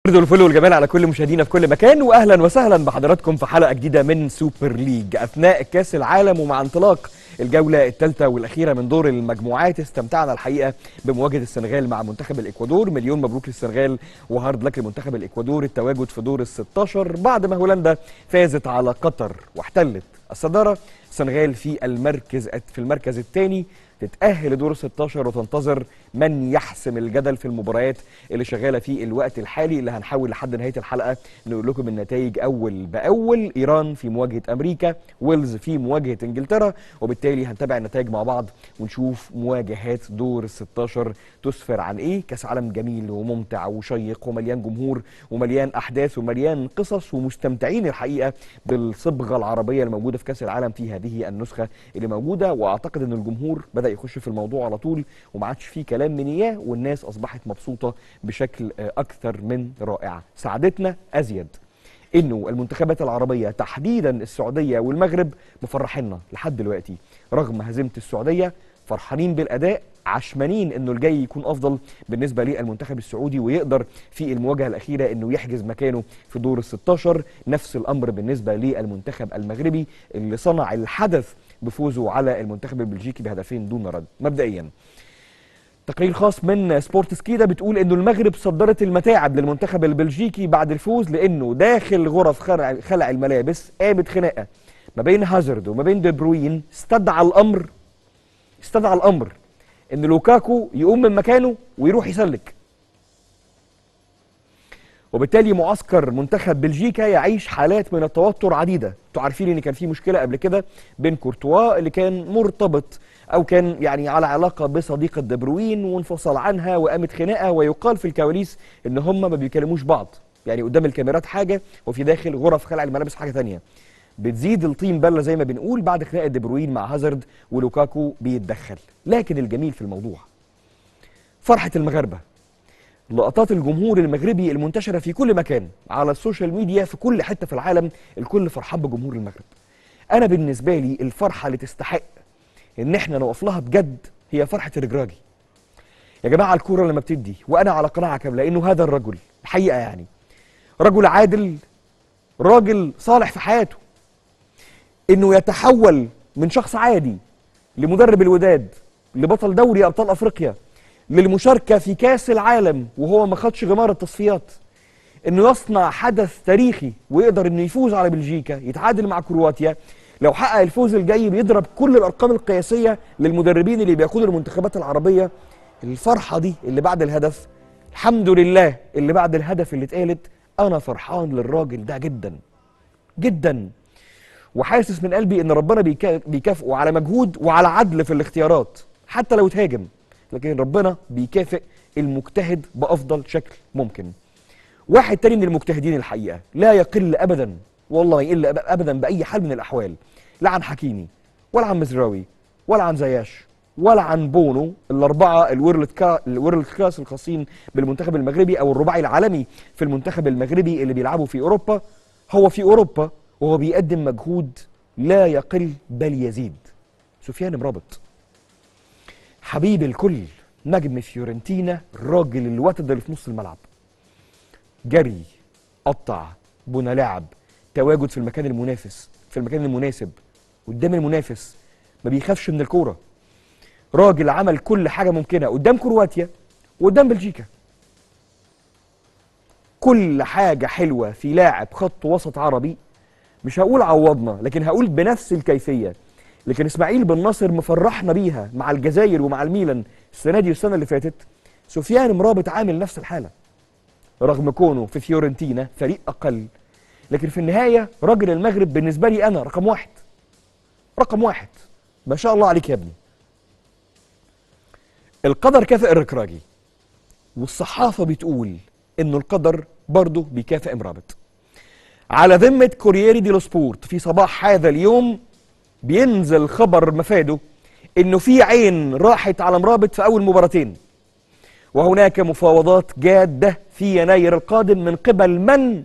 برضو الفل والجمال على كل مشاهدينا في كل مكان، واهلا وسهلا بحضراتكم في حلقه جديده من سوبر ليج اثناء كاس العالم. ومع انطلاق الجوله الثالثه والاخيره من دور المجموعات استمتعنا الحقيقه بمواجهه السنغال مع منتخب الاكوادور. مليون مبروك للسنغال وهارد لك لمنتخب الاكوادور التواجد في دور ال16 بعد ما هولندا فازت على قطر واحتلت الصداره. السنغال في المركز الثاني تتأهل لدور ال16 وتنتظر من يحسم الجدل في المباريات اللي شغاله في الوقت الحالي، اللي هنحاول لحد نهايه الحلقه نقول لكم النتائج اول باول. ايران في مواجهه امريكا، ويلز في مواجهه انجلترا، وبالتالي هنتابع النتائج مع بعض ونشوف مواجهات دور ال16 تسفر عن ايه. كاس عالم جميل وممتع وشيق ومليان جمهور ومليان احداث ومليان قصص، ومستمتعين الحقيقه بالصبغه العربيه الموجوده في كاس العالم في هذه النسخه اللي موجوده. واعتقد ان الجمهور بدا يخش في الموضوع على طول وما عادش فيه كلام من اياه، والناس اصبحت مبسوطه بشكل اكثر من رائع. سعادتنا ازيد انه المنتخبات العربيه تحديدا السعوديه والمغرب مفرحينا لحد دلوقتي رغم هزيمه السعوديه. فرحانين بالاداء، عشمانين انه الجاي يكون افضل بالنسبه للمنتخب السعودي ويقدر في المواجهه الاخيره انه يحجز مكانه في دور ال16. نفس الامر بالنسبه للمنتخب المغربي اللي صنع الحدث بفوزه على المنتخب البلجيكي بهدفين دون رد. مبدئيا تقرير خاص من سبورتس كيدا بتقول انه المغرب صدرت المتاعب للمنتخب البلجيكي بعد الفوز، لانه داخل غرف خلع الملابس قامت خناقه ما بين هازارد وما بين دي بروين. استدعى الامر ان لوكاكو يقوم من مكانه ويروح يسلك، وبالتالي معسكر منتخب بلجيكا يعيش حالات من التوتر عديده. انتوا عارفين ان كان في مشكله قبل كده بين كورتوا اللي كان مرتبط او كان يعني على علاقه بصديقه دي بروين وانفصل عنها وقامت خناقه، ويقال في الكواليس ان هم ما بيكلموش بعض، يعني قدام الكاميرات حاجه وفي داخل غرف خلع الملابس حاجه ثانيه. بتزيد الطين بله زي ما بنقول بعد خناقه دي بروين مع هازارد ولوكاكو بيتدخل. لكن الجميل في الموضوع فرحه المغاربه، لقطات الجمهور المغربي المنتشره في كل مكان على السوشيال ميديا في كل حته في العالم. الكل فرحان بجمهور المغرب. انا بالنسبه لي الفرحه اللي تستحق ان احنا نقف لها بجد هي فرحه الرجراجي. يا جماعه الكوره لما بتدي، وانا على قناعه كامله انه هذا الرجل الحقيقه يعني رجل عادل، راجل صالح في حياته، انه يتحول من شخص عادي لمدرب الوداد، لبطل دوري ابطال افريقيا، للمشاركه في كاس العالم وهو ما خدش غمار التصفيات، انه يصنع حدث تاريخي ويقدر انه يفوز على بلجيكا، يتعادل مع كرواتيا. لو حقق الفوز الجاي بيضرب كل الارقام القياسيه للمدربين اللي بيقودوا المنتخبات العربيه. الفرحه دي اللي بعد الهدف، الحمد لله اللي بعد الهدف اللي اتقالت، انا فرحان للراجل ده جدا جدا، وحاسس من قلبي ان ربنا بيكافئه على مجهود وعلى عدل في الاختيارات حتى لو اتهاجم، لكن ربنا بيكافئ المجتهد بافضل شكل ممكن. واحد تاني من المجتهدين الحقيقه لا يقل ابدا، والله ما يقل ابدا باي حال من الاحوال، لا عن حكيمي ولا عن مزراوي ولا عن زياش ولا عن بونو، الاربعه الورلد كلاس الخاصين بالمنتخب المغربي او الرباعي العالمي في المنتخب المغربي اللي بيلعبوا في اوروبا. هو في اوروبا وهو بيقدم مجهود لا يقل بل يزيد. سفيان مرابط حبيب الكل، نجم فيورنتينا، الراجل الوتد اللي في نص الملعب، جري، قطع، بنى لعب، تواجد في المكان المنافس في المكان المناسب قدام المنافس، ما بيخافش من الكوره. راجل عمل كل حاجه ممكنه قدام كرواتيا وقدام بلجيكا. كل حاجه حلوه في لاعب خط وسط عربي، مش هقول عوضنا لكن هقول بنفس الكيفيه. لكن اسماعيل بن ناصر مفرحنا بيها مع الجزائر ومع الميلان السنه دي والسنه اللي فاتت. سفيان مرابط عامل نفس الحاله رغم كونه في فيورنتينا فريق اقل، لكن في النهايه راجل المغرب بالنسبه لي انا رقم واحد. ما شاء الله عليك يا ابني. القدر كافئ الركراجي، والصحافه بتقول انه القدر برضه بيكافئ مرابط. على ذمه كورييري دي لو سبورت في صباح هذا اليوم بينزل خبر مفاده انه في عين راحت على مرابط في اول مباراتين، وهناك مفاوضات جاده في يناير القادم من قبل من؟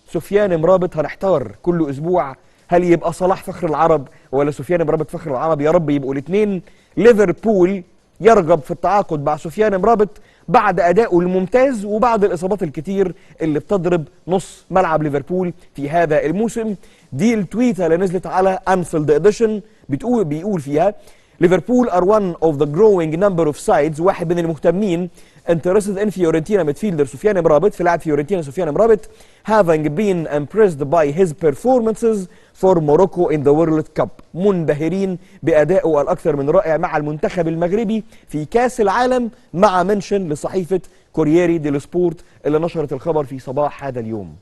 سفيان مرابط. هنحتار كل اسبوع هل يبقى صلاح فخر العرب ولا سفيان مرابط فخر العرب؟ يا رب يبقوا الاثنين. ليفربول يرغب في التعاقد مع سفيان مرابط بعد أدائه الممتاز وبعد الإصابات الكتير اللي بتضرب نص ملعب ليفربول في هذا الموسم. دي التويتة اللي نزلت على أنفيلد إديشن بيقول فيها ليفربول are one of the growing number of sides، واحد من المهتمين interested in فيورنتينا midfielder سفيان مرابط، في لاعب فيورنتينا سفيان مرابط having been impressed by his performances for Morocco in the World Cup، منبهرين بأدائه الأكثر من رائع مع المنتخب المغربي في كأس العالم، مع منشن لصحيفة كورييري ديل سبورت اللي نشرت الخبر في صباح هذا اليوم.